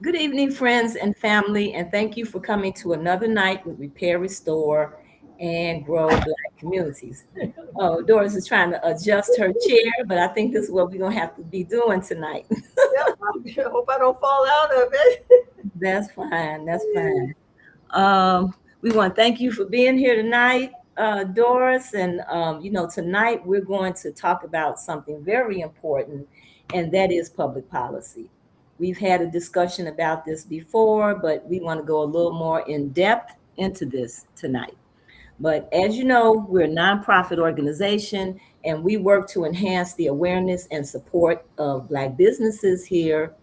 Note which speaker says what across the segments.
Speaker 1: Good evening, friends and family, and thank you for coming to another night with Repair, Restore, and Grow Black Communities. Oh, Doris is trying to adjust her chair, but I think this is what we're going to have to be doing tonight.
Speaker 2: Yeah, I hope I don't fall out of it.
Speaker 1: That's fine. That's fine. We want to thank you for being here tonight, Doris. And, tonight we're going to talk about something very important, and that is public policy. We've had a discussion about this before, but we want to go a little more in depth into this tonight. But as you know, we're a nonprofit organization, and we work to enhance the awareness and support of Black businesses here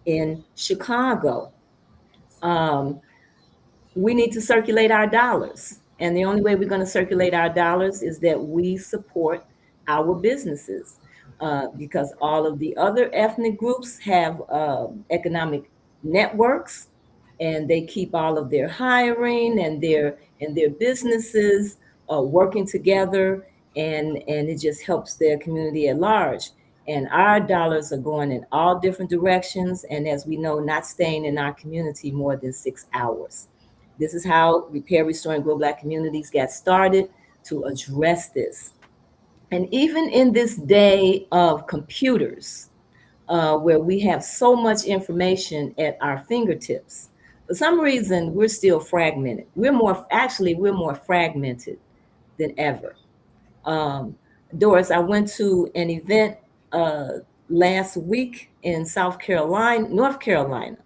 Speaker 1: in Chicago. We need to circulate our dollars. And the only way we're going to circulate our dollars is that we support our businesses. Because all of the other ethnic groups have economic networks, and they keep all of their hiring and their businesses working together, and it just helps their community at large. And our dollars are going in all different directions, and as we know, not staying in our community more than 6 hours. This is how Repair, Restore, and Grow Black Communities got started to address this. And even in this day of computers, where we have so much information at our fingertips, for some reason, we're still fragmented. We're more fragmented than ever. Doris, I went to an event last week in North Carolina,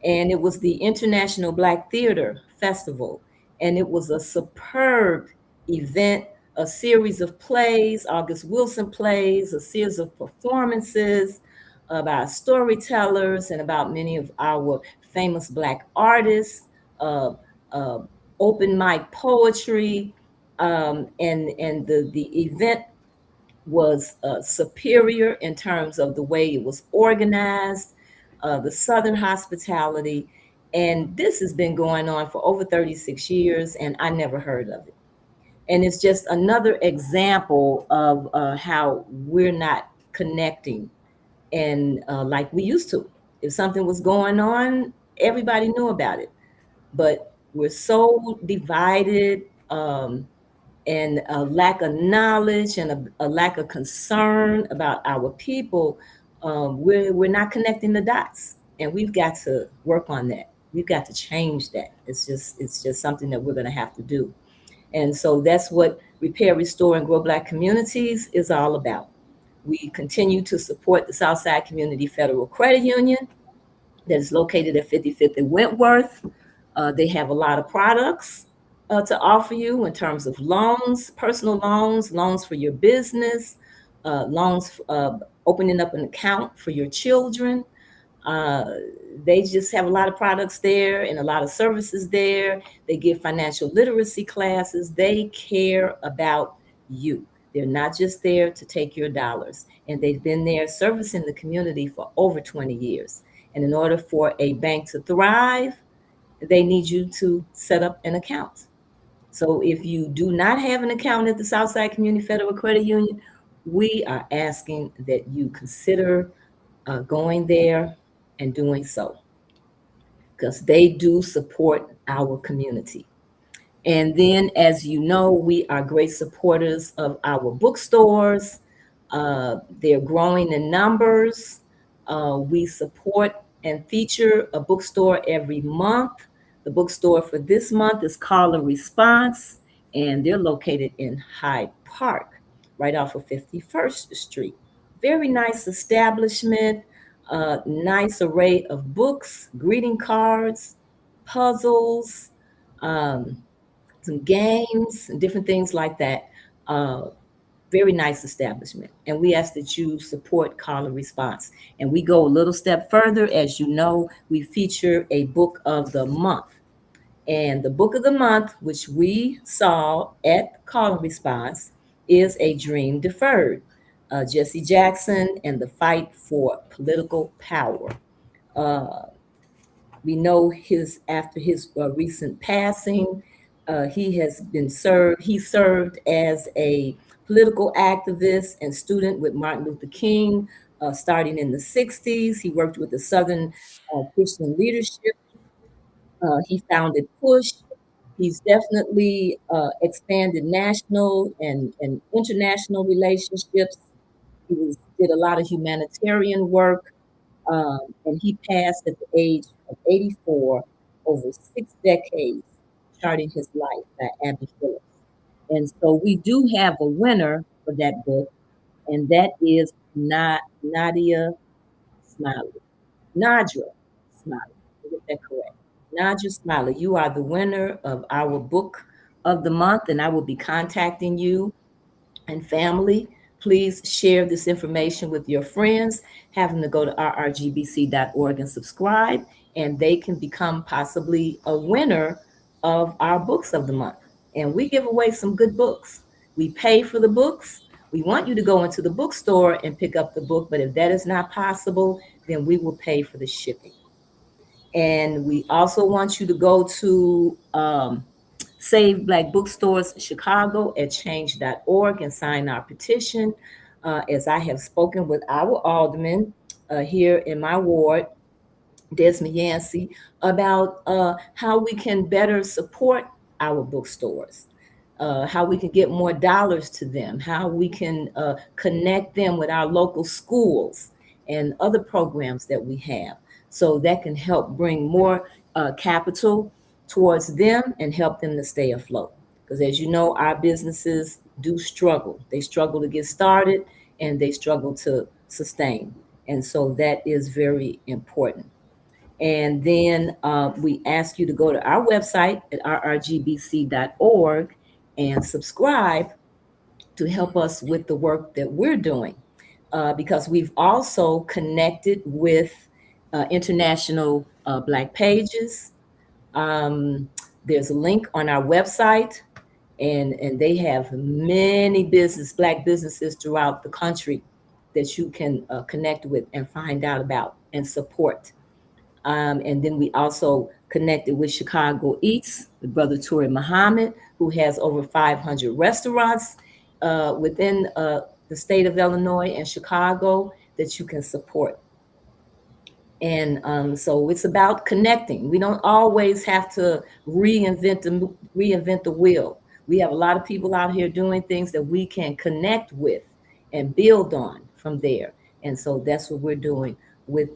Speaker 1: and it was the International Black Theater Festival. And it was a superb event, a series of plays, August Wilson plays, a series of performances about storytellers and about many of our famous Black artists, open mic poetry, and the event was superior in terms of the way it was organized, the Southern hospitality. And this has been going on for over 36 years, and I never heard of it. And it's just another example of how we're not connecting and like we used to. If something was going on, everybody knew about it. But we're so divided, and a lack of knowledge and a lack of concern about our people. We're not connecting the dots, and we've got to work on that. We've got to change that. It's just something that we're going to have to do. And so that's what Repair, Restore, and Grow Black Communities is all about. We continue to support the Southside Community Federal Credit Union that is located at 55th and Wentworth. They have a lot of products to offer you in terms of loans, personal loans for your business, loans, opening up an account for your children. They just have a lot of products there and a lot of services there. They give financial literacy classes. They care about you. They're not just there to take your dollars. And they've been there servicing the community for over 20 years. And in order for a bank to thrive, they need you to set up an account. So if you do not have an account at the Southside Community Federal Credit Union, we are asking that you consider going there and doing so, because they do support our community. And then, as you know, we are great supporters of our bookstores. They're growing in numbers. We support and feature a bookstore every month. The bookstore for this month is Call and Response, and they're located in Hyde Park, right off of 51st Street. Very nice establishment, nice array of books, greeting cards, puzzles, some games, and different things like that. Very nice establishment. And we ask that you support Call and Response. And we go a little step further. As you know, we feature a book of the month. And the book of the month, which we saw at Call and Response, is A Dream Deferred. Jesse Jackson and the Fight for Political Power. Uh, we know after his recent passing, he served as a political activist and student with Martin Luther King, starting in the 60s. He worked with the Southern Christian Leadership. He founded Push. He's definitely expanded national and international relationships. Did a lot of humanitarian work, and he passed at the age of 84, over 6 decades, charting his life by Abby Phillips. And so we do have a winner for that book, and that is Nadia Smiley. Nadra Smiley. Get that correct. Nadra Smiley, you are the winner of our book of the month, and I will be contacting you and family. Please share this information with your friends. Have them to go to rrgbc.org and subscribe, and they can become possibly a winner of our books of the month. And we give away some good books. We pay for the books. We want you to go into the bookstore and pick up the book, but if that is not possible, then we will pay for the shipping. And we also want you to go to Save Black Bookstores Chicago at change.org and sign our petition. As I have spoken with our alderman here in my ward, Desmond Yancey, about how we can better support our bookstores, how we can get more dollars to them, how we can connect them with our local schools and other programs that we have. So that can help bring more capital towards them and help them to stay afloat. Because as you know, our businesses do struggle. They struggle to get started and they struggle to sustain. And so that is very important. And then we ask you to go to our website at rrgbc.org and subscribe to help us with the work that we're doing. Because we've also connected with International Black Pages. There's a link on our website, and they have many Black businesses throughout the country that you can connect with and find out about and support. And then we also connected with Chicago Eats, with Brother Turi Muhammad, who has over 500 restaurants within the state of Illinois and Chicago that you can support. And so it's about connecting. We don't always have to reinvent the wheel. We have a lot of people out here doing things that we can connect with and build on from there. And so that's what we're doing with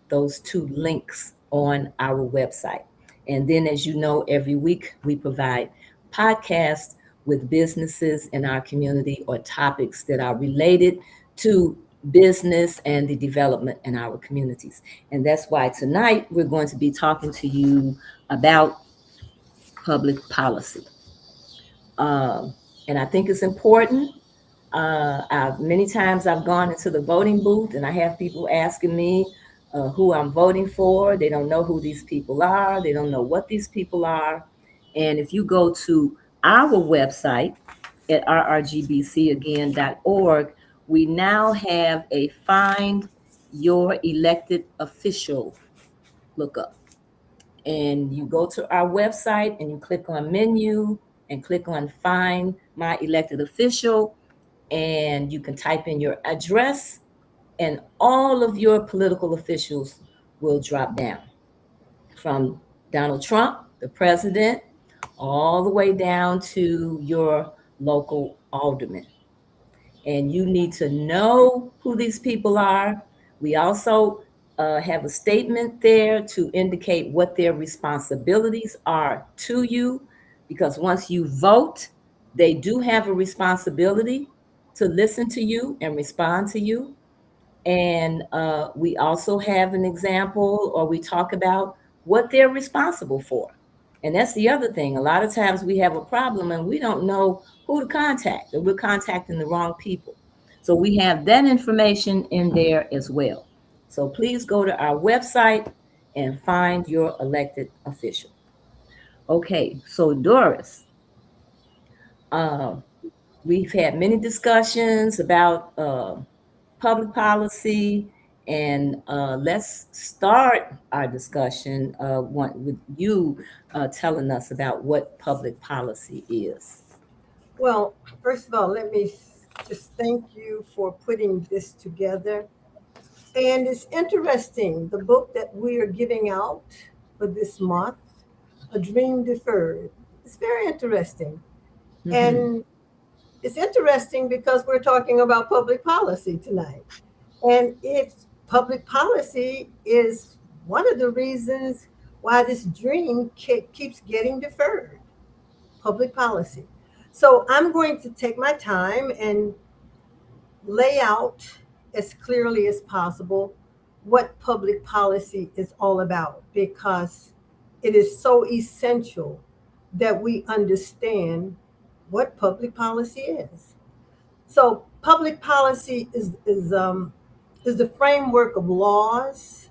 Speaker 1: those two links on our website. And then, as you know, every week we provide podcasts with businesses in our community or topics that are related to business and the development in our communities. And that's why tonight we're going to be talking to you about public policy. And I think it's important. Many times I've gone into the voting booth and I have people asking me who I'm voting for. They don't know who these people are. They don't know what these people are. And if you go to our website at rrgbcagain.org, we now have a Find Your Elected Official lookup. And you go to our website and you click on menu and click on Find My Elected Official, and you can type in your address and all of your political officials will drop down, from Donald Trump, the president, all the way down to your local alderman. And you need to know who these people are. We also have a statement there to indicate what their responsibilities are to you, because once you vote, they do have a responsibility to listen to you and respond to you. And we also have an example, or we talk about what they're responsible for. And that's the other thing. A lot of times we have a problem and we don't know who to contact, or we're contacting the wrong people. So we have that information in there as well. So please go to our website and find your elected official. Okay, so Doris, uh, we've had many discussions about public policy, and let's start our discussion with you telling us about what public policy is.
Speaker 2: Well, first of all, let me just thank you for putting this together. And it's interesting, the book that we are giving out for this month, A Dream Deferred. It's very interesting.
Speaker 1: Mhm.
Speaker 2: And it's interesting because we're talking about public policy tonight. And it's public policy is one of the reasons why this dream keeps getting deferred. Public policy. So I'm going to take my time and lay out as clearly as possible what public policy is all about, because it is so essential that we understand what public policy is. So public policy is the framework of laws,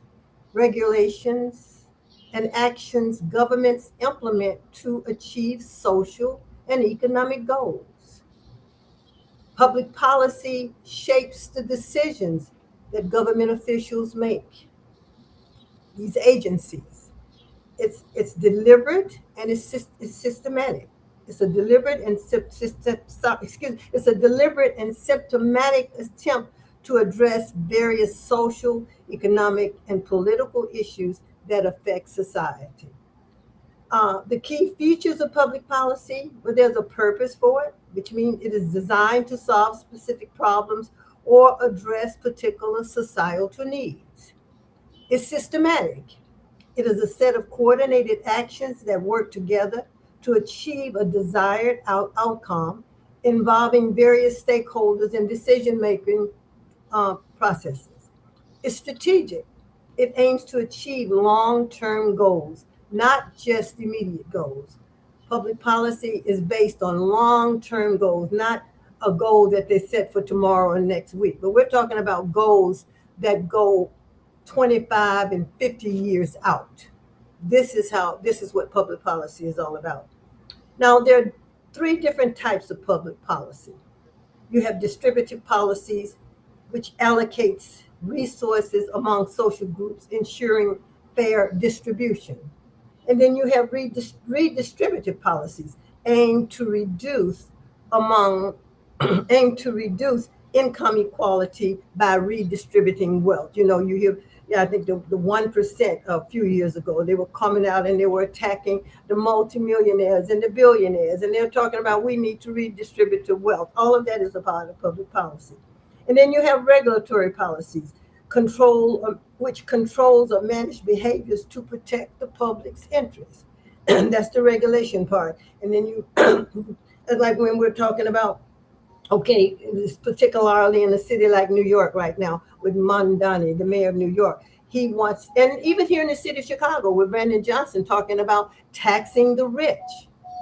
Speaker 2: regulations, and actions governments implement to achieve social and economic goals. Public policy shapes the decisions that government officials make, these agencies. It's deliberate and it's systematic. It's a deliberate and it's a deliberate and symptomatic attempt to address various social, economic, and political issues that affect society. The key features of public policy, well, there's a purpose for it, which means it is designed to solve specific problems or address particular societal needs. It's systematic. It is a set of coordinated actions that work together to achieve a desired outcome involving various stakeholders and decision making processes. It's strategic. It aims to achieve long term goals, not just immediate goals. Public policy is based on long term goals, not a goal that they set for tomorrow or next week. But we're talking about goals that go 25 and 50 years out. This is what public policy is all about. Now, there are three different types of public policy. You have distributive policies, which allocates resources among social groups, ensuring fair distribution. And then you have redistributive policies aimed to reduce among aimed to reduce income equality by redistributing wealth. You know, you hear, yeah, I think the 1% a few years ago, they were coming out and they were attacking the multimillionaires and the billionaires, and they're talking about we need to redistribute the wealth. All of that is a part of public policy. And then you have regulatory policies, which controls or manage behaviors to protect the public's interest. That's the regulation part. And then you, like when we're talking about, okay, this particularly in a city like New York right now with Mondani, the mayor of New York. He wants, and even here in the city of Chicago with Brandon Johnson talking about taxing the rich.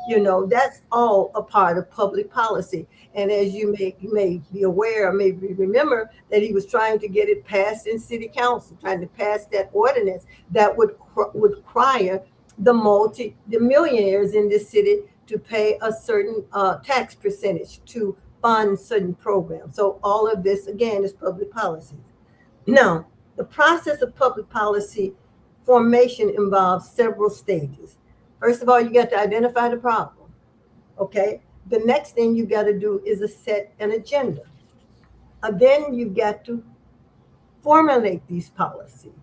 Speaker 2: You know, that's all a part of public policy. And as you may be aware or maybe remember that he was trying to get it passed in city council, trying to pass that ordinance that would require the millionaires in this city to pay a certain tax percentage to fund certain programs. So all of this again is public policy. Now, the process of public policy formation involves several stages. First of all, you got to identify the problem. Okay. The next thing you got to do is set an agenda. And then you've got to formulate these policies.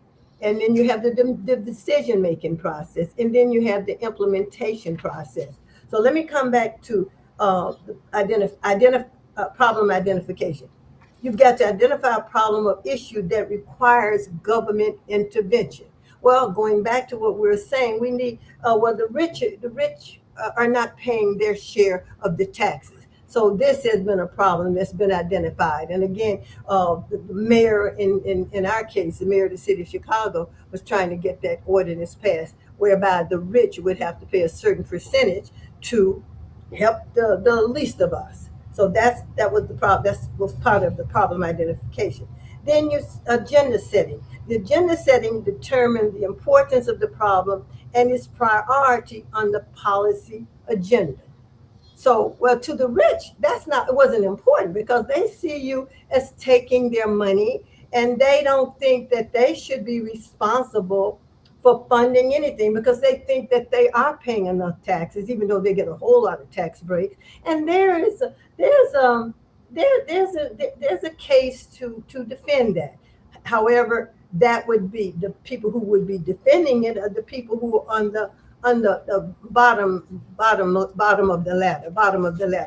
Speaker 2: And then you have the decision making process. And then you have the implementation process. So let me come back to problem identification. You've got to identify a problem or issue that requires government intervention. Well, going back to what we were saying, we need the rich are not paying their share of the taxes. So this has been a problem that's been identified. And again, the mayor in our case, the mayor of the city of Chicago was trying to get that ordinance passed. whereby the rich would have to pay a certain percentage to help the least of us. So that was the problem. That was part of the problem identification. Then your agenda setting. The agenda setting determined the importance of the problem and its priority on the policy agenda. So, well, to the rich, it wasn't important because they see you as taking their money and they don't think that they should be responsible for funding anything because they think that they are paying enough taxes, even though they get a whole lot of tax breaks. And there's a case to defend that. However, that would be the people who would be defending it are the people who are on the bottom of the ladder,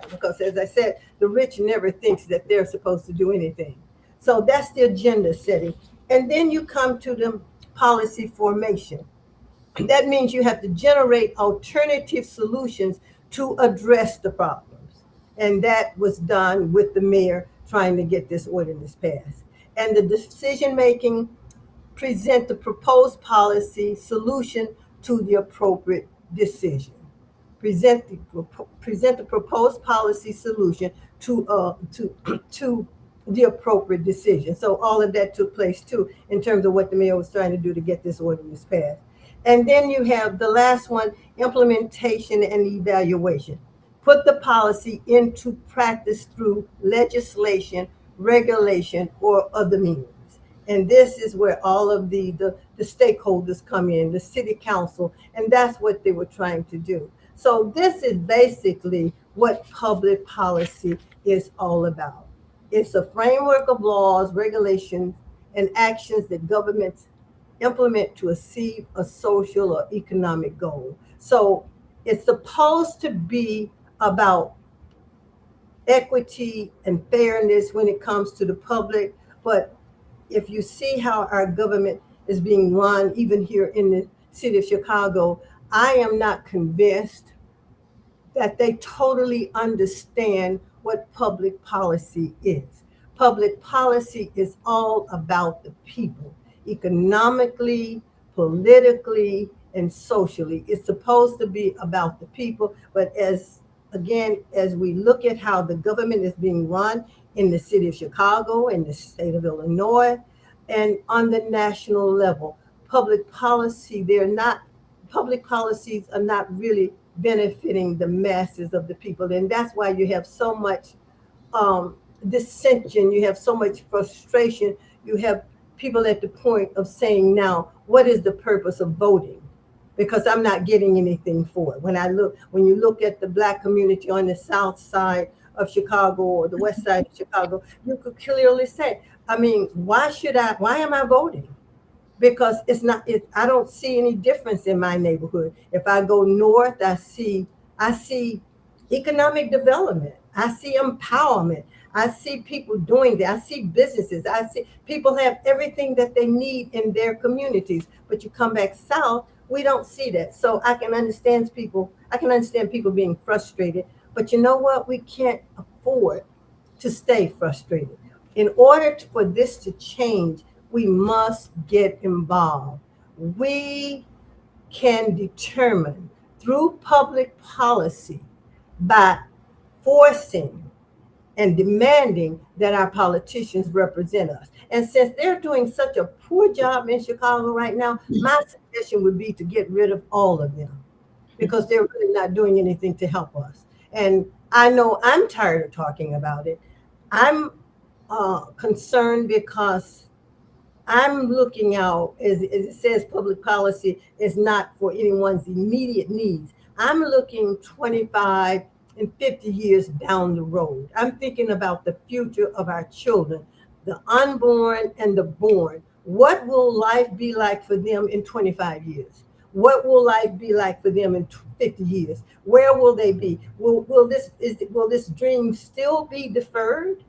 Speaker 2: because as I said, the rich never thinks that they're supposed to do anything. So that's the agenda setting. And then you come to the policy formation. That means you have to generate alternative solutions to address the problems. And that was done with the mayor trying to get this ordinance passed. And the decision making, present the proposed policy solution to the appropriate decision. Present the proposed policy solution to the appropriate decision. So all of that took place too in terms of what the mayor was trying to do to get this ordinance passed. And then you have the last one, implementation and evaluation. Put the policy into practice through legislation, regulation, or other means. And this is where all of the stakeholders come in, the city council, and that's what they were trying to do. So this is basically what public policy is all about. It's a framework of laws, regulations, and actions that governments implement to achieve a social or economic goal. So it's supposed to be about equity and fairness when it comes to the public, but if you see how our government is being run, even here in the city of Chicago, I am not convinced that they totally understand what public policy is. Public policy is all about the people, economically, politically, and socially. It's supposed to be about the people, but as we look at how the government is being run in the city of Chicago, in the state of Illinois, and on the national level, public policies are not really benefiting the masses of the people. And that's why you have so much dissension, you have so much frustration, you have people at the point of saying now, what is the purpose of voting? Because I'm not getting anything for it. When you look at the Black community on the south side of Chicago or the west side of Chicago, you could clearly say, I mean, why am I voting? Because I don't see any difference in my neighborhood. If I go north, I see economic development. I see empowerment. I see people doing that. I see businesses. I see people have everything that they need in their communities. But you come back south, we don't see that. So I can understand people being frustrated. But you know what? We can't afford to stay frustrated. In order for this to change, we must get involved. We can determine through public policy by forcing and demanding that our politicians represent us. And since they're doing such a poor job in Chicago right now, my suggestion would be to get rid of all of them because they're really not doing anything to help us. And I know I'm tired of talking about it. I'm concerned because I'm looking out, as it says, public policy is not for anyone's immediate needs. I'm looking 25 and 50 years down the road. I'm thinking about the future of our children, the unborn and the born. What will life be like for them in 25 years? What will life be like for them in 50 years? Where will they be? Will this dream still be deferred?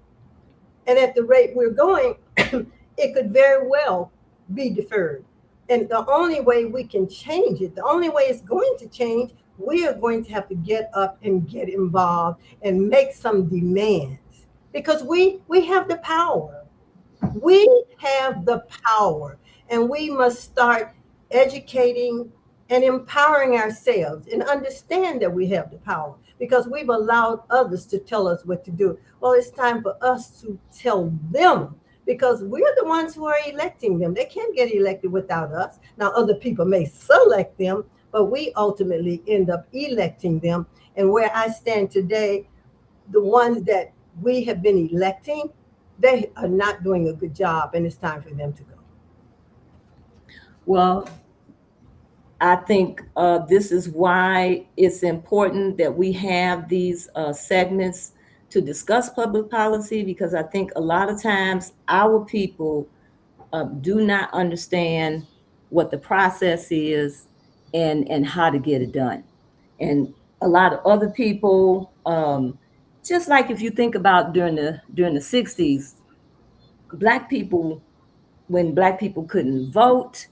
Speaker 2: And at the rate we're going, it could very well be deferred. And the only way we can change it, the only way it's going to change, we are going to have to get up and get involved and make some demands because we have the power. We have the power, and we must start educating and empowering ourselves and understand that we have the power because we've allowed others to tell us what to do. Well, it's time for us to tell them because we're the ones who are electing them. They can't get elected without us. Now, other people may select them, but we ultimately end up electing them. And where I stand today, the ones that we have been electing, they are not doing a good job, and it's time for them to go.
Speaker 1: Well, I think this is why it's important that we have these segments to discuss public policy, because I think a lot of times our people do not understand what the process is and how to get it done. And a lot of other people, just like if you think about during the 60s, black people, when black people couldn't vote,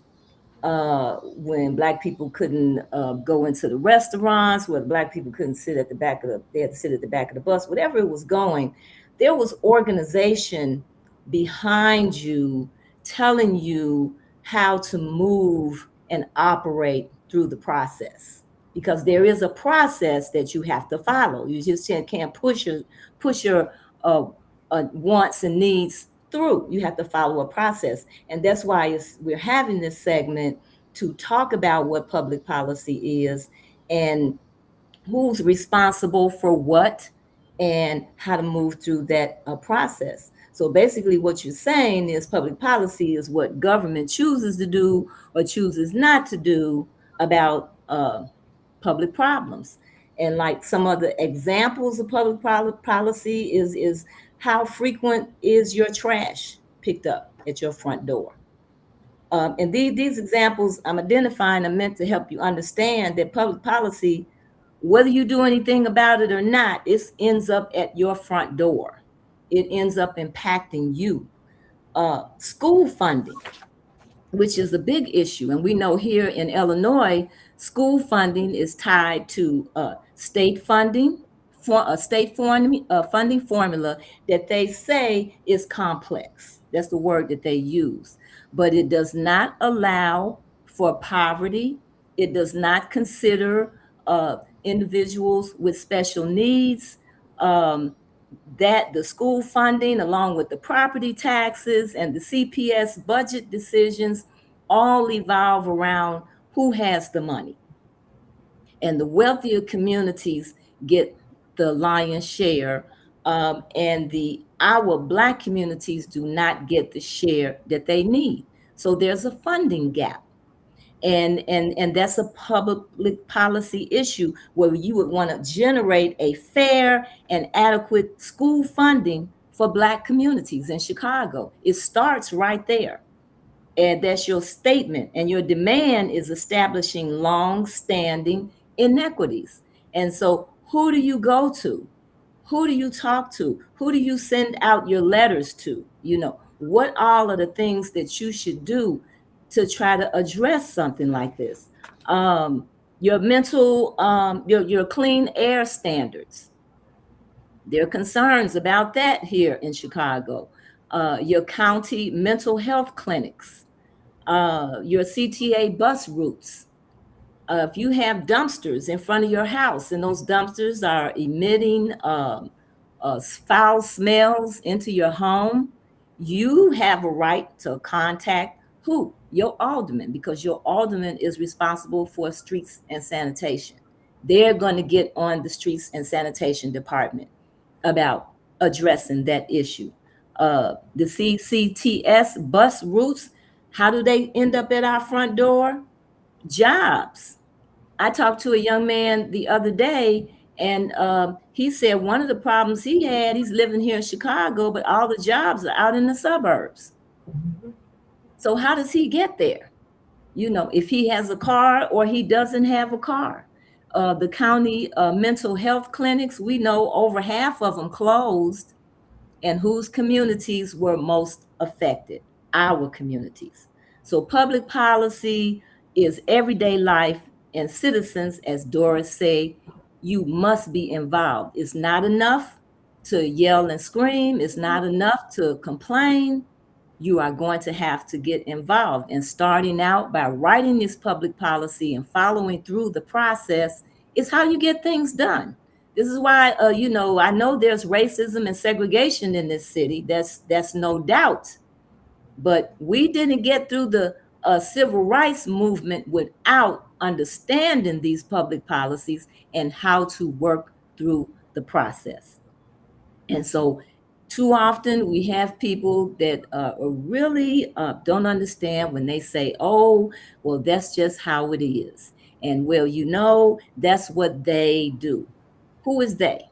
Speaker 1: when black people couldn't go into the restaurants, where black people couldn't sit at the back of they had to sit at the back of the bus, whatever it was going, there was organization behind you telling you how to move and operate through the process. Because there is a process that you have to follow. You just can't push your uh, wants and needs through. You have to follow a process. And that's why we're having this segment to talk about what public policy is and who's responsible for what and how to move through that process. So basically, what you're saying is public policy is what government chooses to do or chooses not to do about public problems. And like some of the examples of public policy is how frequent is your trash picked up at your front door? And these examples I'm identifying are meant to help you understand that public policy, whether you do anything about it or not, it ends up at your front door. It ends up impacting you. School funding, which is a big issue. And we know here in Illinois, school funding is tied to state funding, for a state funding formula that they say is complex. That's the word that they use. But it does not allow for poverty. It does not consider individuals with special needs. That the school funding, along with the property taxes and the CPS budget decisions, all evolve around who has the money. And the wealthier communities get the lion's share, and our Black communities do not get the share that they need. So there's a funding gap. And that's a public policy issue where you would want to generate a fair and adequate school funding for Black communities in Chicago. It starts right there. And that's your statement. And your demand is establishing long-standing inequities. And so who do you go to? Who do you talk to? Who do you send out your letters to? What all are the things that you should do to try to address something like this? Your mental, your clean air standards. There are concerns about that here in Chicago. Your county mental health clinics, your CTA bus routes. If you have dumpsters in front of your house and those dumpsters are emitting foul smells into your home, you have a right to contact who? Your alderman, because your alderman is responsible for streets and sanitation. They're going to get on the streets and sanitation department about addressing that issue. The CCTS bus routes, how do they end up at our front door? Jobs. I talked to a young man the other day, and he said one of the problems he had, he's living here in Chicago, but all the jobs are out in the suburbs. So how does he get there? If he has a car or he doesn't have a car. The county mental health clinics, we know over half of them closed. And whose communities were most affected? Our communities. So public policy is everyday life, and citizens, as Doris say, you must be involved. It's not enough to yell and scream. It's not enough to complain. you are going to have to get involved. And starting out by writing this public policy and following through the process is how you get things done. This is why, I know there's racism and segregation in this city. That's no doubt. But we didn't get through the civil rights movement without understanding these public policies and how to work through the process. And so, too often we have people that really don't understand when they say, "Oh, well, that's just how it is," and well, that's what they do. Who is they?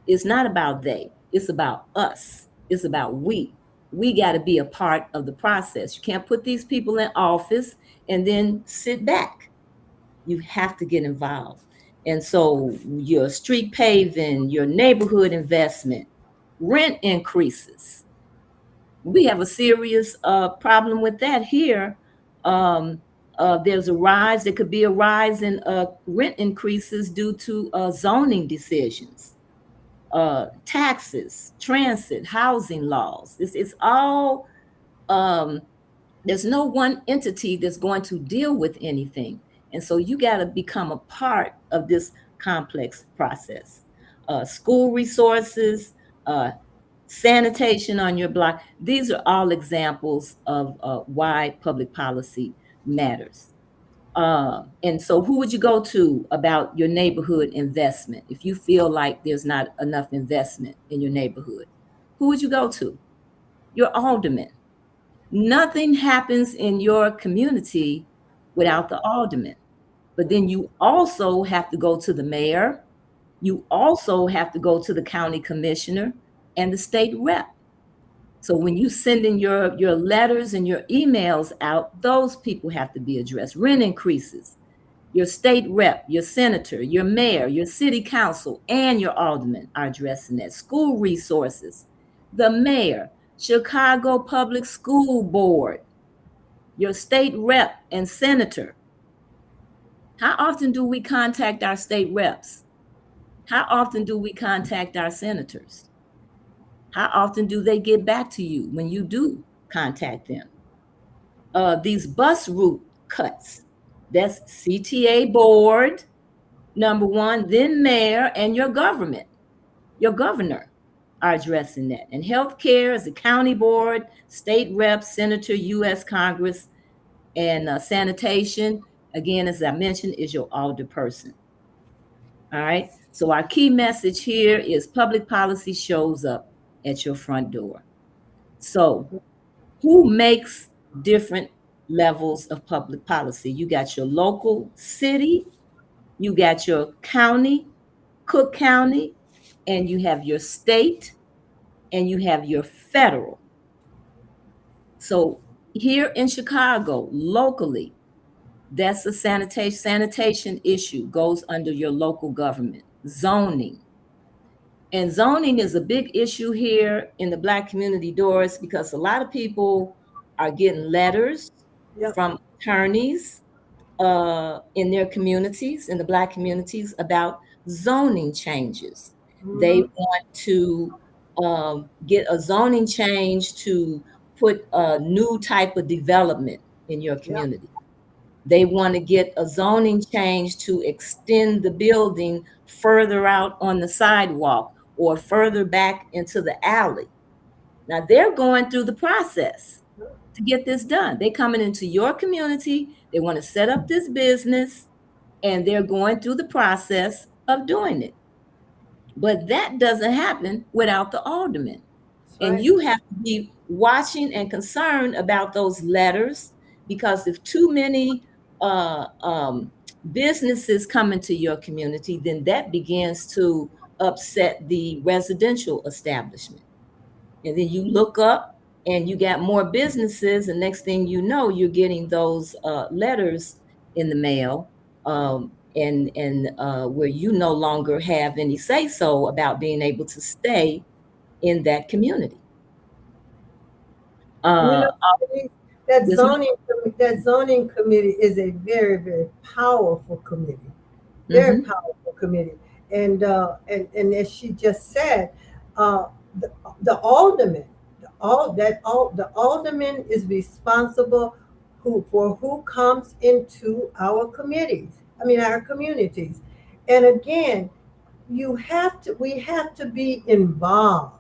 Speaker 1: It's not about they. It's about us. It's about we. We got to be a part of the process. You can't put these people in office and then sit back. You have to get involved. And so your street paving, your neighborhood investment, rent increases. We have a serious problem with that here. There's a rise. There could be a rise in rent increases due to zoning decisions, taxes, transit, housing laws. It's all. There's no one entity that's going to deal with anything. And so you got to become a part of this complex process. School resources, sanitation on your block. These are all examples of why public policy matters. And so who would you go to about your neighborhood investment if you feel like there's not enough investment in your neighborhood? Who would you go to? Your alderman. Nothing happens in your community without the alderman. But then you also have to go to the mayor. You also have to go to the county commissioner and the state rep. So when you send in your letters and your emails out, those people have to be addressed. Rent increases. Your state rep, your senator, your mayor, your city council, and your alderman are addressing that. School resources. The mayor, Chicago Public School Board, your state rep and senator. How often do we contact our state reps? How often do we contact our senators? How often do they get back to you when you do contact them? These bus route cuts, that's CTA board, number one, then mayor and your government, your governor are addressing that. And healthcare is the county board, state rep, senator, U.S. Congress, and sanitation, again, as I mentioned, is your alderperson. All right. So our key message here is public policy shows up at your front door. So who makes different levels of public policy? You got your local city, you got your county, Cook County, and you have your state, and you have your federal. So here in Chicago, locally, that's a sanitation issue, goes under your local government. Zoning. And zoning is a big issue here in the Black community, Doris, because a lot of people are getting letters from attorneys in their communities, in the Black communities, about zoning changes. Mm-hmm. They want to get a zoning change to put a new type of development in your community. Yep. They want to get a zoning change to extend the building further out on the sidewalk or further back into the alley. Now they're going through the process to get this done. They're coming into your community. They want to set up this business, and they're going through the process of doing it. But that doesn't happen without the alderman. Right. And you have to be watching and concerned about those letters, because if too many businesses come into your community, then that begins to upset the residential establishment. And then you look up and you got more businesses, and next thing you know, you're getting those letters in the mail, and where you no longer have any say-so about being able to stay in that community.
Speaker 2: That zoning committee is a very, very powerful committee. Very mm-hmm. powerful committee. And as she just said, the alderman all the alderman is responsible who comes into our committees. I mean our communities. And again, we have to be involved.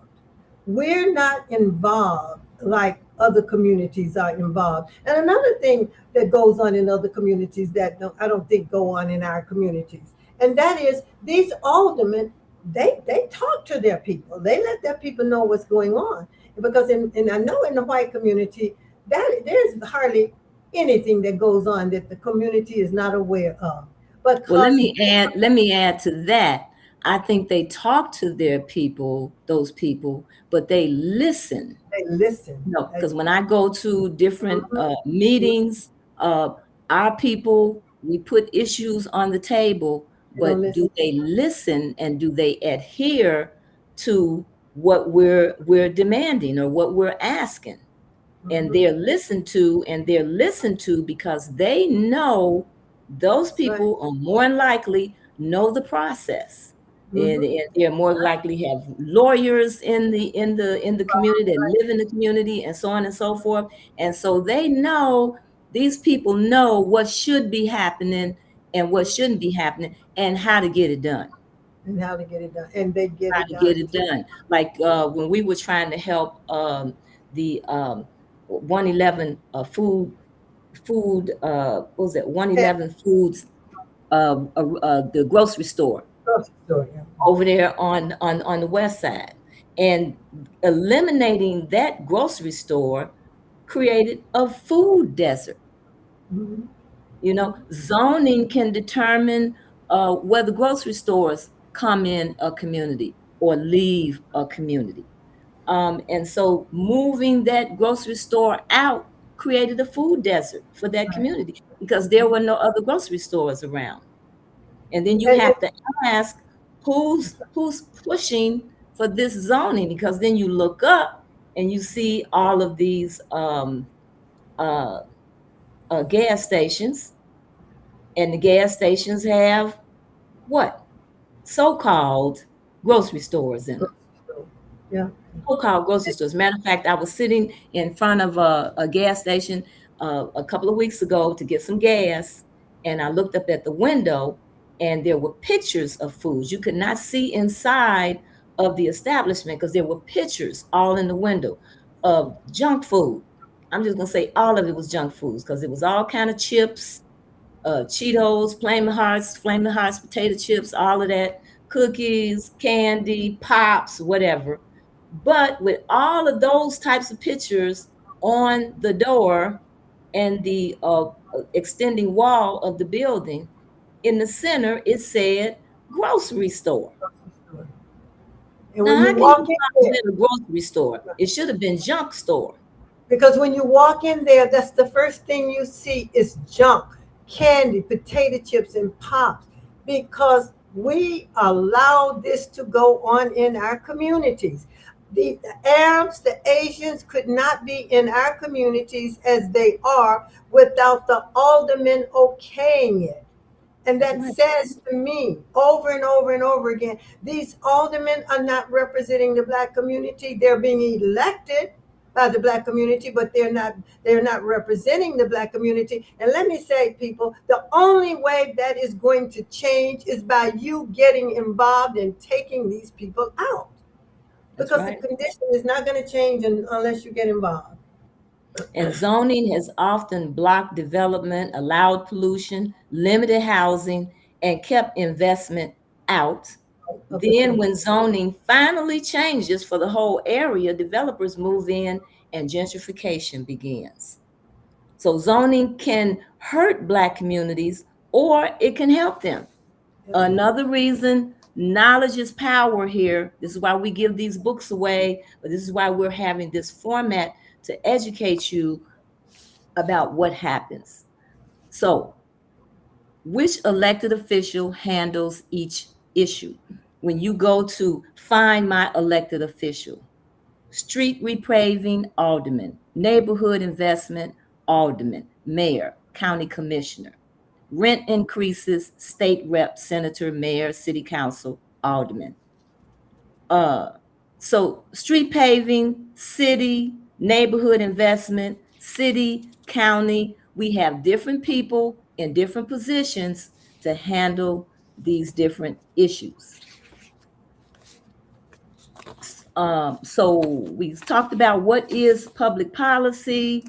Speaker 2: We're not involved like other communities are involved. And another thing that goes on in other communities that I don't think go on in our communities, and that is these aldermen, they talk to their people. They let their people know what's going on. Because and I know in the white community that there's hardly anything that goes on that the community is not aware of.
Speaker 1: Well,
Speaker 2: Because
Speaker 1: let me add to that. I think they talk to their people, those people, but they listen.
Speaker 2: they listen.
Speaker 1: No, because when I go to different
Speaker 2: They
Speaker 1: meetings, uh, our people, we put issues on the table,
Speaker 2: don't
Speaker 1: but do
Speaker 2: listen.
Speaker 1: they listen and do they adhere to what we're demanding or what we're asking? And
Speaker 2: Mhm.
Speaker 1: they're listened to, and they're listened to because they know those
Speaker 2: That's right.
Speaker 1: people are more than likely know the process.
Speaker 2: Hmm.
Speaker 1: And they're more likely have lawyers in the community that live in the community and so on and so forth. And so they know, these people know what should be happening and what shouldn't be happening and how to get it done.
Speaker 2: And how to get it done. And they get
Speaker 1: How
Speaker 2: it
Speaker 1: to get
Speaker 2: done.
Speaker 1: it done. Like when we were trying to help the 111 food what was it,
Speaker 2: Pet
Speaker 1: 111 foods, the grocery store
Speaker 2: grocery store. Yeah.
Speaker 1: over there on the west side, and eliminating that grocery store created a food desert.
Speaker 2: Mhm.
Speaker 1: Zoning can determine whether grocery stores come in a community or leave a community. And so moving that grocery store out created a food desert for that
Speaker 2: Right.
Speaker 1: community because there were no other grocery stores around. And then you
Speaker 2: And
Speaker 1: have to ask who's pushing for this zoning, because then you look up and you see all of these uh, gas stations, and the gas stations have what? So-called grocery stores in them.
Speaker 2: grocery store. Yeah.
Speaker 1: So-called grocery stores. Matter of fact, I was sitting in front of a gas station a couple of weeks ago to get some gas, and I looked up at the window, and there were pictures of foods. You could not see inside of the establishment because there were pictures all in the window of junk food. I'm just gonna say all of it was junk foods because it was all kind of chips, Cheetos, Flaming Hearts, potato chips, all of that, cookies, candy, pops, whatever. But with all of those types of pictures on the door and the extending wall of the building, in the center, it said grocery store.
Speaker 2: Grocery store. And
Speaker 1: Now,
Speaker 2: when you
Speaker 1: how can you
Speaker 2: walk in
Speaker 1: call
Speaker 2: there,
Speaker 1: it a grocery store? It should have been junk store.
Speaker 2: because when you walk in there, that's the first thing you see is junk, candy, potato chips, and pops. Because we allow this to go on in our communities. The Arabs, the Asians could not be in our communities as they are without the aldermen okaying it. And
Speaker 1: That's
Speaker 2: that
Speaker 1: right.
Speaker 2: says to me over and over and over again, these aldermen are not representing the black community. They're being elected by the black community, but they're not representing the black community. And let me say, people, the only way that is going to change is by you getting involved and taking these people out.
Speaker 1: That's
Speaker 2: Because the
Speaker 1: right.
Speaker 2: condition is not going to change unless you get involved.
Speaker 1: And zoning has often blocked development, allowed pollution, limited housing, and kept investment out.
Speaker 2: Of the
Speaker 1: Then,
Speaker 2: community.
Speaker 1: when zoning finally changes for the whole area, developers move in and gentrification begins. So, zoning can hurt Black communities or it can help them. Another reason, knowledge is power here. This is why we give these books away, but this is why we're having this format to educate you about what happens. So, which elected official handles each issue? When you go to find my elected official, street repaving, alderman; neighborhood investment, alderman; mayor, county commissioner; rent increases, state rep, senator, mayor, city council, alderman; So street paving, city, neighborhood investment, city, county, we have different people in different positions to handle these different issues. So we talked about what is public policy.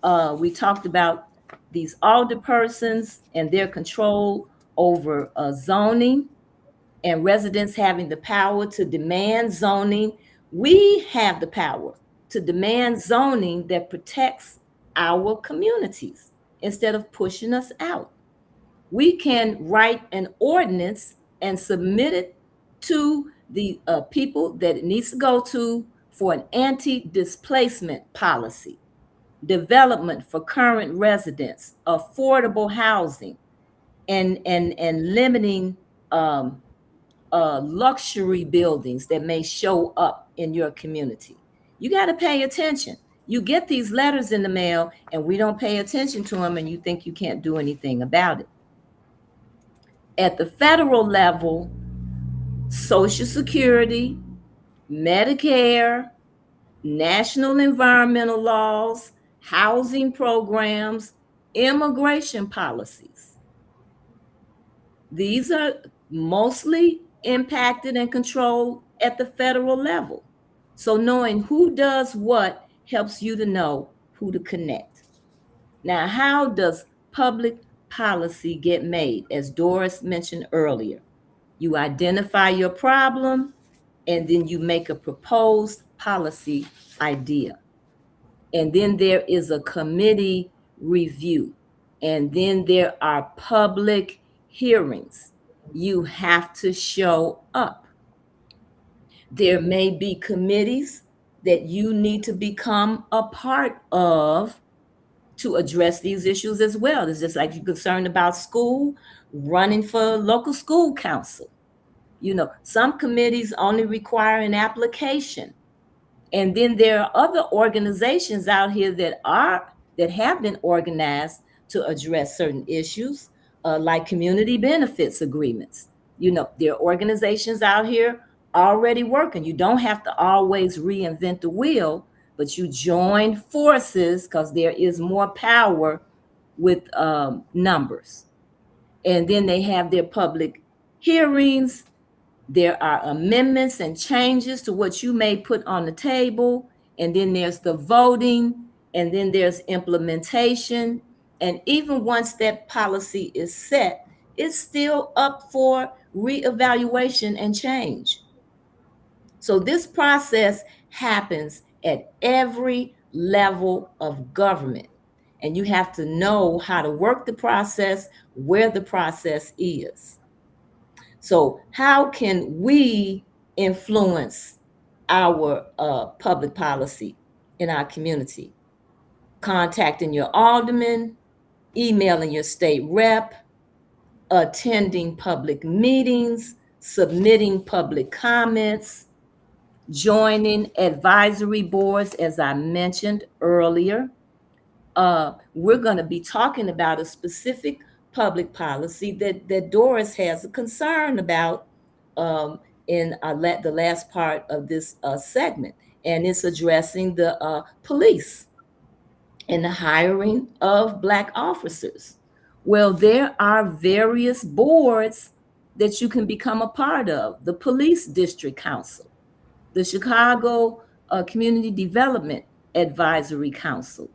Speaker 1: We talked about these alderpersons and their control over zoning, and residents having the power to demand zoning. We have the power to demand zoning that protects our communities instead of pushing us out. We can write an ordinance and submit it to the people that it needs to go to for an anti-displacement policy, development for current residents, affordable housing, and limiting luxury buildings that may show up in your community. You got to pay attention. You get these letters in the mail and we don't pay attention to them, and you think you can't do anything about it. At the federal level, Social Security, Medicare, national environmental laws, housing programs, immigration policies. These are mostly impacted and controlled at the federal level. So knowing who does what helps you to know who to connect. Now, how does public policy get made? As Doris mentioned earlier, you identify your problem and then you make a proposed policy idea. And then there is a committee review. And then there are public hearings. You have to show up. There may be committees that you need to become a part of to address these issues as well. It's just like you're concerned about school, running for local school council. Some committees only require an application. And then there are other organizations out here that have been organized to address certain issues, like community benefits agreements. There are organizations out here already working. You don't have to always reinvent the wheel, but you join forces because there is more power with numbers. And then they have their public hearings. There are amendments and changes to what you may put on the table. And then there's the voting, and then there's implementation. And even once that policy is set, it's still up for reevaluation and change. So this process happens at every level of government. And you have to know how to work the process, where the process is. So how can we influence our public policy in our community? Contacting your alderman, emailing your state rep, attending public meetings, submitting public comments, joining advisory boards, as I mentioned earlier. We're going to be talking about a specific public policy that Doris has a concern about in the last part of this segment, and it's addressing the police and the hiring of Black officers. Well, there are various boards that you can become a part of: the Police District Council, the Chicago Community Development Advisory Council,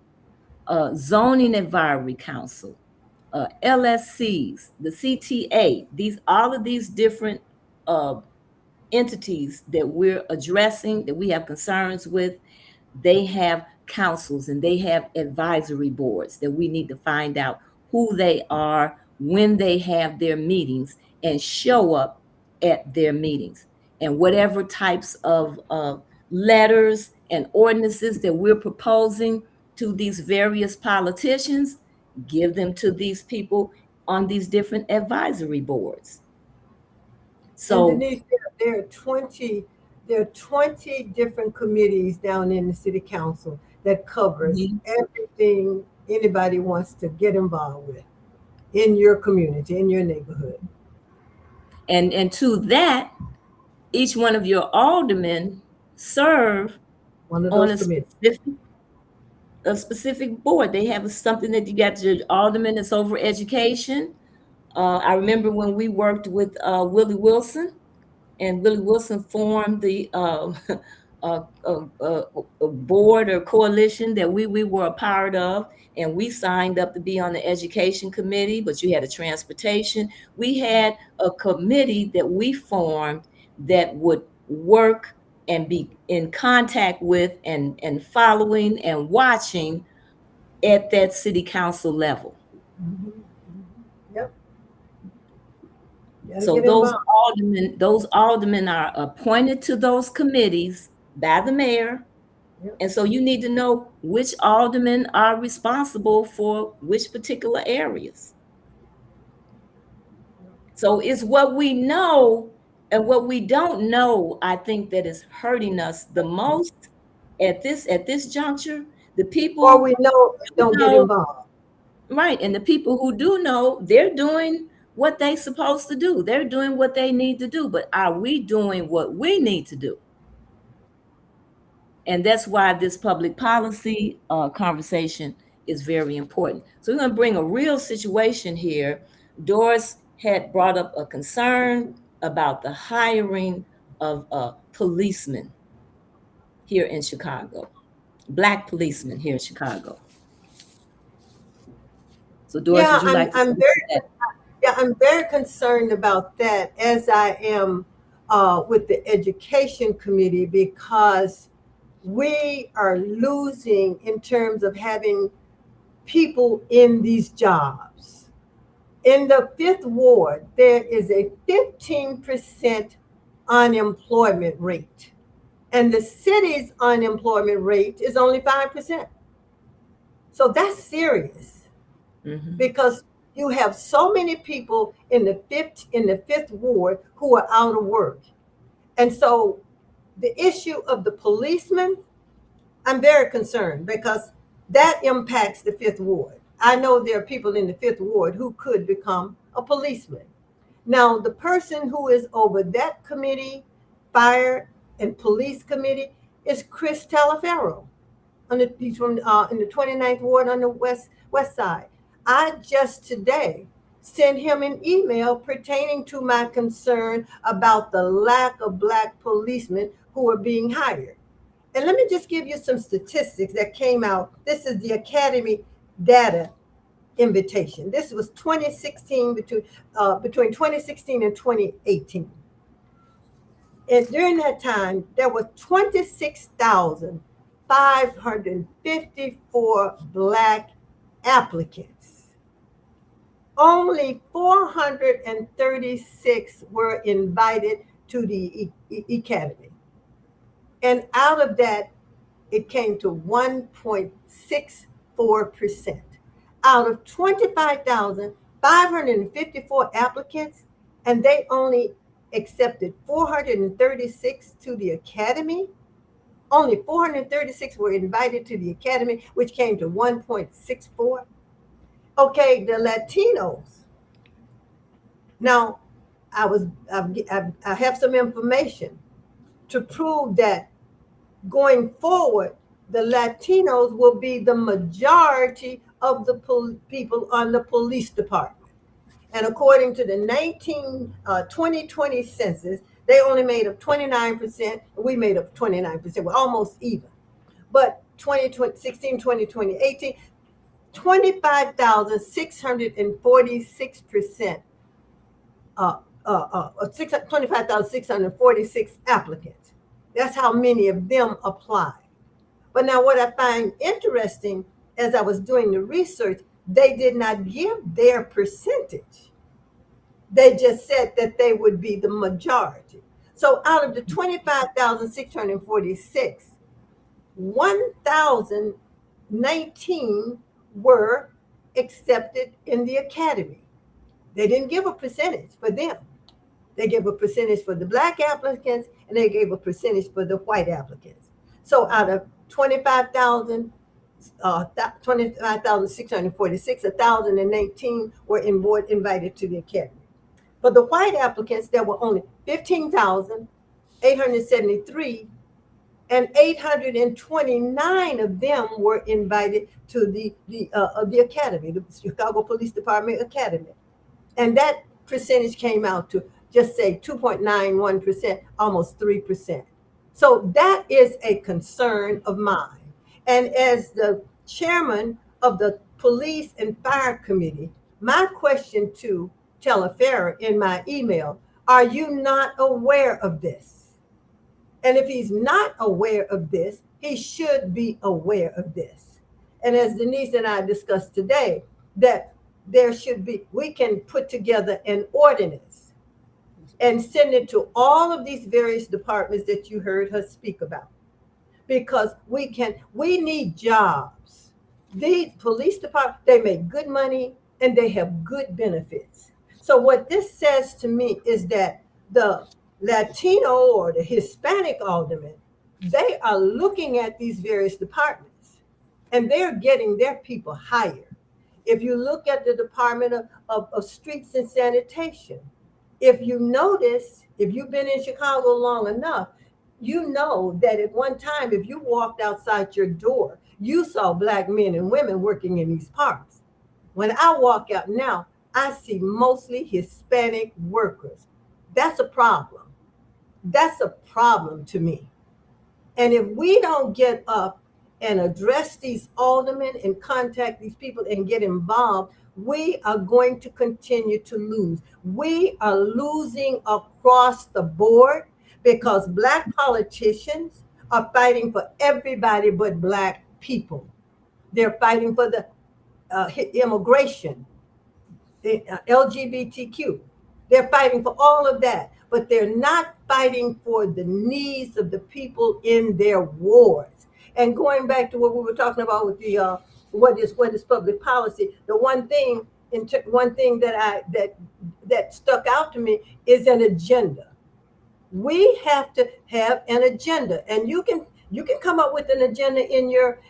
Speaker 1: Zoning Advisory Council, LSCs, the CTA. All of these different entities that we're addressing, that we have concerns with, they have councils and they have advisory boards that we need to find out who they are, when they have their meetings, and show up at their meetings. And whatever types of letters and ordinances that we're proposing to these various politicians, give them to these people on these different advisory boards. So
Speaker 2: and Denise, there are 20 different committees down in the city council that covers everything anybody wants to get involved with in your community, in your neighborhood.
Speaker 1: And to that, each one of your aldermen serve
Speaker 2: One of
Speaker 1: on
Speaker 2: those committees.
Speaker 1: a specific board. They have something that you got your alderman that's over education. I remember when we worked with Willie Wilson, and Willie Wilson formed the a board or coalition that we were a part of, and we signed up to be on the education committee. But you had a transportation. We had a committee that we formed that would work and be in contact with and following and watching at that city council level.
Speaker 2: Mhm. Yep. Gotta
Speaker 1: So
Speaker 2: get involved.
Speaker 1: those aldermen are appointed to those committees by the mayor.
Speaker 2: Yep.
Speaker 1: And so you need to know which aldermen are responsible for which particular areas. So it's what we know and what we don't know, I think, that is hurting us the most at this juncture. The
Speaker 2: Or
Speaker 1: people
Speaker 2: we know don't get
Speaker 1: know,
Speaker 2: involved.
Speaker 1: right, and the people who do know, they're doing what they supposed to do. They're doing what they need to do. But are we doing what we need to do? And that's why this public policy conversation is very important. So we're going to bring a real situation here. Doris had brought up a concern about the hiring of policemen here in Chicago, Black policemen here in Chicago. So Doris,
Speaker 2: Yeah,
Speaker 1: would you like to
Speaker 2: I'm
Speaker 1: speak
Speaker 2: very
Speaker 1: to that?
Speaker 2: Yeah, I'm very concerned about that, as I am with the education committee, because we are losing in terms of having people in these jobs. In the Fifth Ward, there is a 15% unemployment rate, and the city's unemployment rate is only 5%. So that's serious.
Speaker 1: Mhm.
Speaker 2: Because you have so many people in the fifth ward who are out of work. And so the issue of the policemen, I'm very concerned, because that impacts the fifth ward. I know there are people in the fifth ward who could become a policeman. Now, the person who is over that committee, fire and police committee, is Chris Talaferro. He's from in the 29th ward on the west side. I just today sent him an email pertaining to my concern about the lack of Black policemen who are being hired. And let me just give you some statistics that came out. This is the Academy data invitation. This was 2016, between 2016 and 2018. And during that time, there were 26,554 Black applicants. Only 436 were invited to the academy. And out of that, it came to 1.64%. Out of 25,554 applicants, and they only accepted 436 to the academy. Only 436 were invited to the academy, which came to 1.64. Okay, the Latinos. Now, I have some information to prove that going forward, the Latinos will be the majority of the people on the police department. And according to the 2020 census, they only made up 29%. We made up 29%. We're almost even. But 2016, 2020, 18, 25,646%, 25,646 applicants. That's how many of them applied. But now what I find interesting, as I was doing the research, they did not give their percentage. They just said that they would be the majority. So out of the 25,646, 1,019 were accepted in the academy. They didn't give a percentage for them. They gave a percentage for the Black applicants, and they gave a percentage for the white applicants. So out of 25,646, 1,019 were invited to the academy. For the white applicants, there were only 15,873 and 829 of them were invited to the academy, the Chicago Police Department Academy. And that percentage came out to just say 2.91%, almost 3%. So that is a concern of mine. And as the chairman of the Police and Fire Committee, my question to Telefarah in my email, are you not aware of this? And if he's not aware of this, he should be aware of this. And as Denise and I discussed today, that there should be, we can put together an ordinance and send it to all of these various departments that you heard her speak about. Because we need jobs. These police departments, they make good money and they have good benefits. So what this says to me is that the Latino or the Hispanic aldermen, they are looking at these various departments and they're getting their people hired. If you look at the Department of Streets and Sanitation, if you notice, if you've been in Chicago long enough, you know that at one time, if you walked outside your door, you saw Black men and women working in these parks. When I walk out now, I see mostly Hispanic workers. That's a problem. That's a problem to me. And if we don't get up and address these aldermen and contact these people and get involved, we are going to continue to lose. We are losing across the board because Black politicians are fighting for everybody but Black people. They're fighting for the immigration, the LGBTQ. They're fighting for all of that, but they're not fighting for the needs of the people in their wards. And going back to what we were talking about with the what is public policy, the one thing that stuck out to me is an agenda. We have to have an agenda, and you can come up with an agenda in your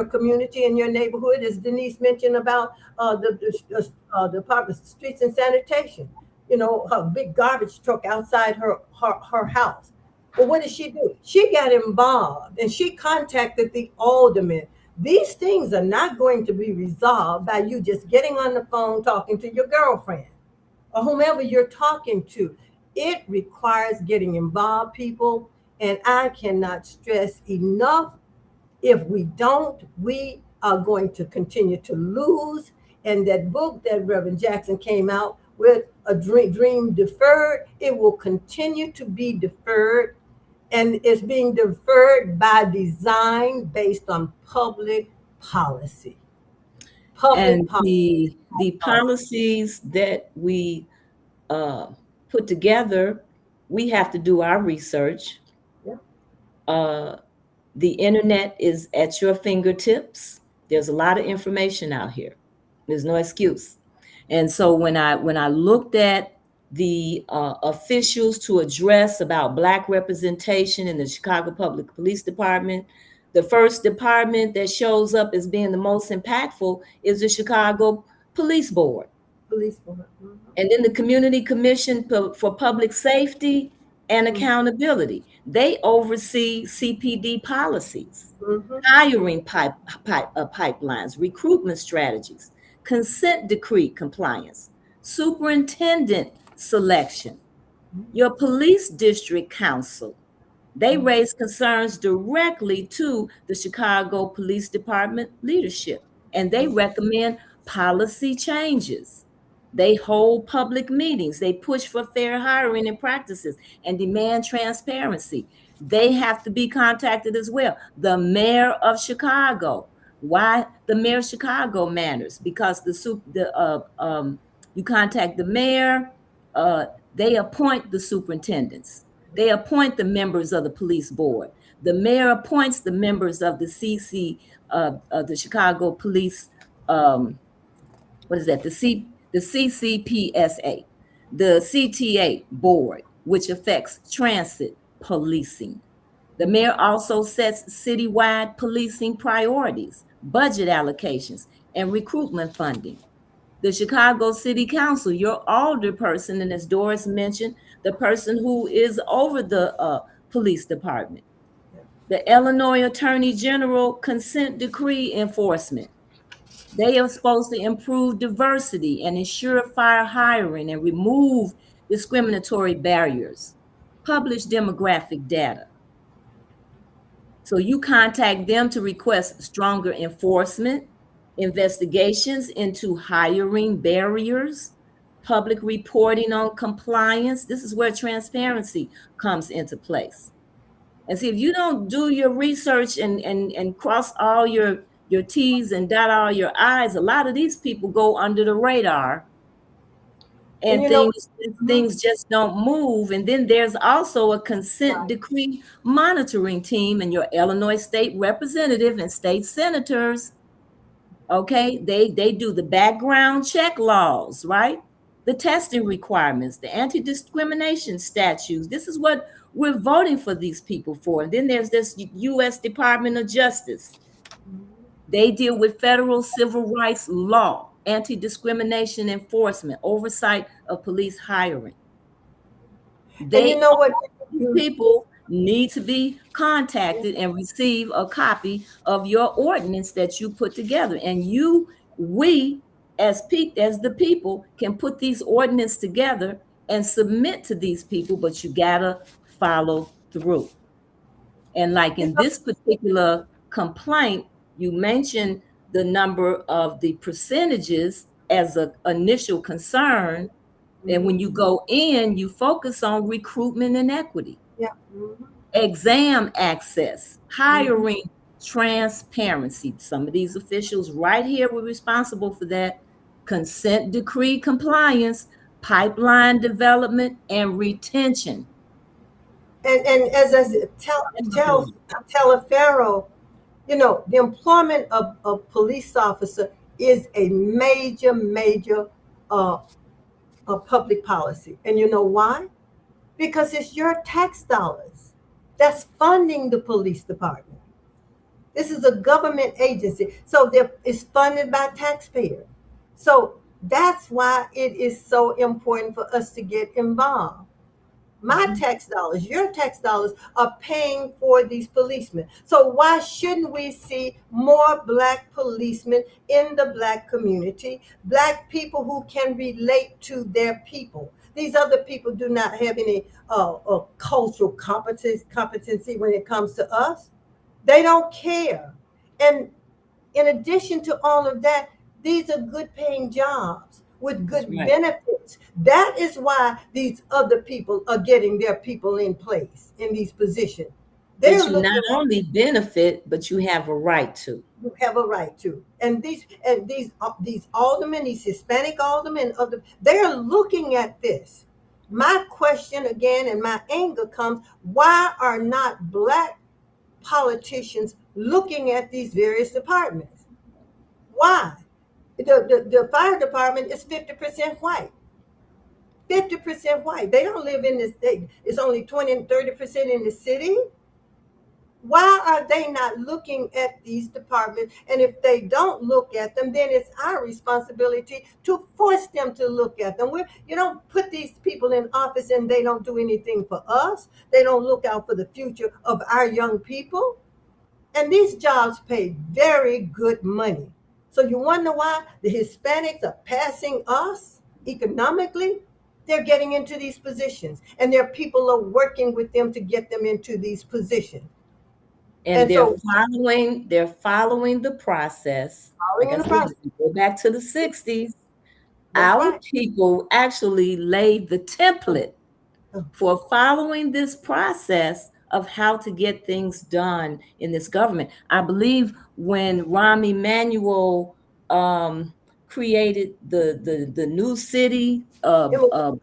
Speaker 2: community, in your neighborhood, as Denise mentioned about the Department of Streets and Sanitation. You know, her big garbage truck outside her house. But what did she do? She got involved and she contacted the aldermen. These things are not going to be resolved by you just getting on the phone talking to your girlfriend or whomever you're talking to. It requires getting involved, people, and I cannot stress enough, if we don't, we are going to continue to lose. And that book that Reverend Jackson came out with, A Dream Deferred, it will continue to be deferred, and it's being deferred by design based on public policy.
Speaker 1: The policies that we put together, we have to do our research.
Speaker 2: Yeah.
Speaker 1: The internet is at your fingertips. There's a lot of information out here. There's no excuse. And so when I looked at the officials to address about Black representation in the Chicago Public Police Department, the first department that shows up as being the most impactful is the Chicago Police Board.
Speaker 2: Mm-hmm.
Speaker 1: And then the Community Commission for Public Safety and Accountability. They oversee CPD policies, hiring pipelines, recruitment strategies, consent decree compliance, superintendent selection. Your police district council, they raise concerns directly to the Chicago Police Department leadership, and they recommend policy changes. They hold public meetings. They push for fair hiring and practices and demand transparency. They have to be contacted as well. The mayor of Chicago. Why the mayor of Chicago matters? Because you contact the mayor. They appoint the superintendents. They appoint the members of the police board. The mayor appoints the members of the the Chicago Police. What is that? The CCPSA, the CTA board, which affects transit policing. The mayor also sets citywide policing priorities, budget allocations, and recruitment funding. The Chicago City Council, your alderperson, and as Doris mentioned, the person who is over the police department. The Illinois Attorney General consent decree enforcement. They are supposed to improve diversity and ensure fair hiring and remove discriminatory barriers. Publish demographic data. So you contact them to request stronger enforcement, investigations into hiring barriers, public reporting on compliance. This is where transparency comes into place. And see, if you don't do your research and cross all your T's and dot all your I's, a lot of these people go under the radar and
Speaker 2: you know,
Speaker 1: things just don't move. And then there's also a consent decree monitoring team and your Illinois state representative and state senators. Okay, they do the background check laws, right? The testing requirements, the anti-discrimination statutes. This is what we're voting for these people for. And then there's this U.S. Department of Justice. They deal with federal civil rights law, anti-discrimination enforcement, oversight of police hiring.
Speaker 2: and you know what?
Speaker 1: People need to be contacted and receive a copy of your ordinance that you put together. And we as the people can put these ordinances together and submit to these people, but you gotta follow through. And like in this particular complaint, you mentioned the number of the percentages as an initial concern. And when you go in, you focus on recruitment and equity.
Speaker 2: Yeah.
Speaker 1: Exam access, hiring transparency. Some of these officials right here were responsible for that. Consent decree compliance, pipeline development, and retention.
Speaker 2: And as I tell a pharaoh, you know, the employment of a police officer is a major public policy. And you know why? Because it's your tax dollars that's funding the police department. This is a government agency, so it's funded by taxpayers. So that's why it is so important for us to get involved. My tax dollars, your tax dollars are paying for these policemen. So why shouldn't we see more Black policemen in the Black community, Black people who can relate to their people? These other people do not have any cultural competency when it comes to us. They don't care. And in addition to all of that, these are good paying jobs with good benefits. That is why these other people are getting their people in place in these positions.
Speaker 1: They not only benefit, but you have a right to.
Speaker 2: You have a right to. And these aldermen, these Hispanic aldermen, they are looking at this. My question again and my anger comes, why are not Black politicians looking at these various departments? Why? The fire department is 50% white. 50% white. They don't live in this state. It's only 20 and 30% in the city. Why are they not looking at these departments? And if they don't look at them, then it's our responsibility to force them to look at them. You don't put these people in office and they don't do anything for us. They don't look out for the future of our young people. And these jobs pay very good money. So you wonder why the Hispanics are passing us economically? They're getting into these positions, and their people are working with them to get them into these positions.
Speaker 1: And they're following the process. Go back to the 60s. Our people actually laid the template for following this process of how to get things done in this government. I believe when Rahm Emanuel created the new city platform,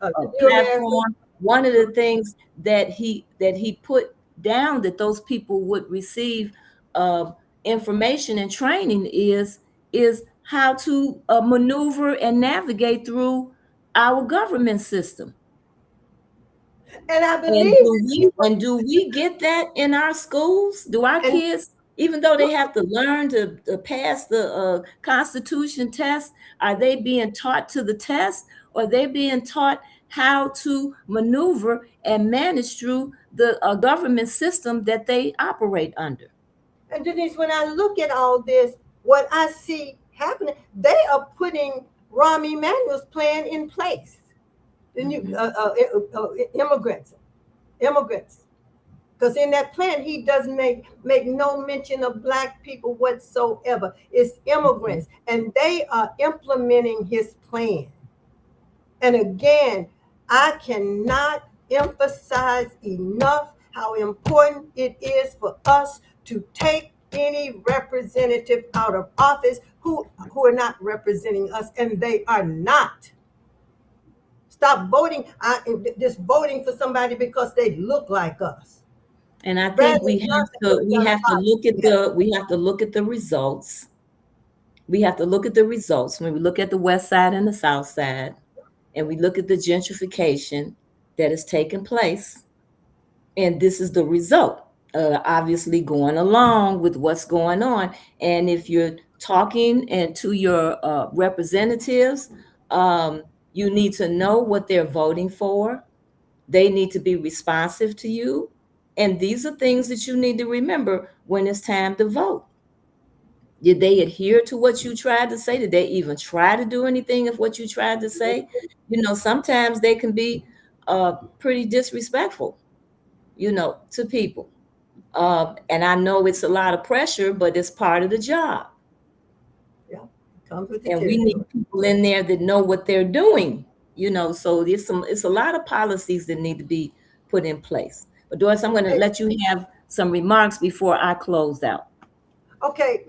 Speaker 1: one of the things that he put down that those people would receive information and training is how to maneuver and navigate through our government system.
Speaker 2: And I believe,
Speaker 1: do we get that in our schools? Do our kids, even though they have to learn to pass the Constitution test, are they being taught to the test, or are they being taught how to maneuver and manage through the government system that they operate under.
Speaker 2: And Denise, when I look at all this, what I see happening, they are putting Rahm Emanuel's plan in place. The new immigrants. Because in that plan, he doesn't make no mention of Black people whatsoever. It's immigrants, and they are implementing his plan. And again, I cannot emphasize enough how important it is for us to take any representative out of office who are not representing us, and they are not. Stop voting, just voting for somebody because they look like us.
Speaker 1: And I think we have to look at the results. We have to look at the results when we look at the West Side and the South Side, and we look at the gentrification that has taken place. And this is the result, obviously going along with what's going on. And if you're talking and to your representatives, you need to know what they're voting for. They need to be responsive to you. And these are things that you need to remember when it's time to vote. Did they adhere to what you tried to say? Did they even try to do anything of what you tried to say? Sometimes they can be pretty disrespectful, to people. And I know it's a lot of pressure, but it's part of the job.
Speaker 2: Yeah, comes with the
Speaker 1: and we need people in there that know what they're doing, so it's a lot of policies that need to be put in place. But Doris, I'm going to let you have some remarks before I close out.
Speaker 2: Okay,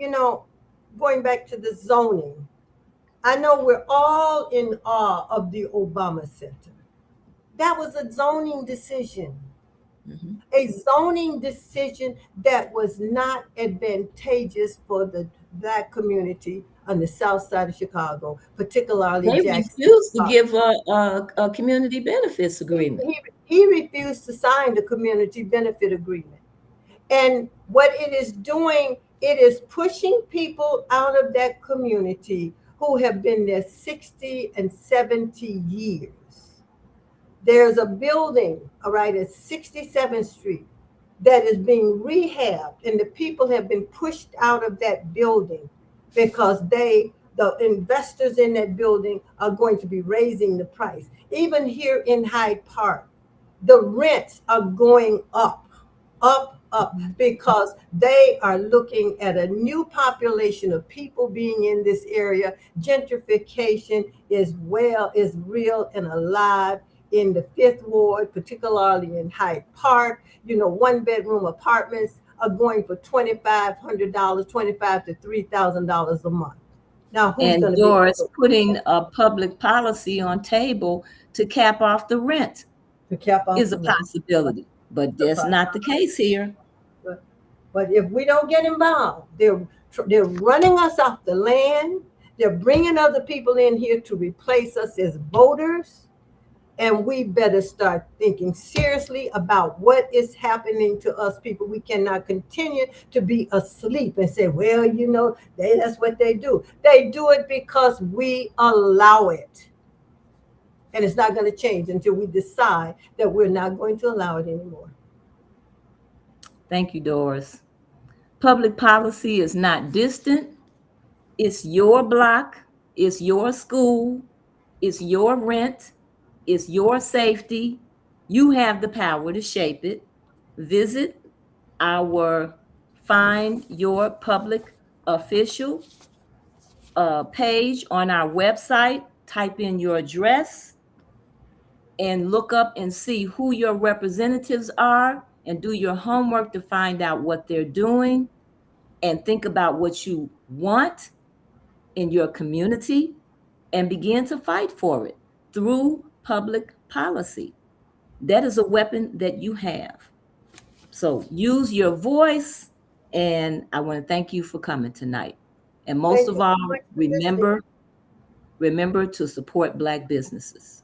Speaker 2: going back to the zoning, I know we're all in awe of the Obama Center. That was a zoning decision. Mm-hmm. A zoning decision that was not advantageous for the Black community on the south side of Chicago, particularly
Speaker 1: they refused to give a community benefits agreement.
Speaker 2: He refused to sign the community benefit agreement. And what it is doing, it is pushing people out of that community who have been there 60 and 70 years. There's a building, all right, at 67th Street that is being rehabbed, and the people have been pushed out of that building because the investors in that building are going to be raising the price. Even here in Hyde Park, the rents are going up, because they are looking at a new population of people being in this area. Gentrification is real and alive in the Fifth Ward, particularly in Hyde Park. 1-bedroom apartments are going for $2,500, $2,500 to $3,000 a month. Now, who's going to
Speaker 1: Doris putting a public policy on table to cap off the rent is a possibility, but that's not the case here.
Speaker 2: But if we don't get involved, they're running us off the land. They're bringing other people in here to replace us as voters. And we better start thinking seriously about what is happening to us people. We cannot continue to be asleep and say, well, that's what they do. They do it because we allow it. And it's not going to change until we decide that we're not going to allow it anymore.
Speaker 1: Thank you, Doris. Public policy is not distant. It's your block. It's your school. It's your rent. It's your safety. You have the power to shape it. Visit our Find Your Public Official page on our website. Type in your address and look up and see who your representatives are, and do your homework to find out what they're doing, and think about what you want in your community and begin to fight for it through public policy. That is a weapon that you have. So use your voice, and I want to thank you for coming tonight. And most of all, remember to support Black businesses.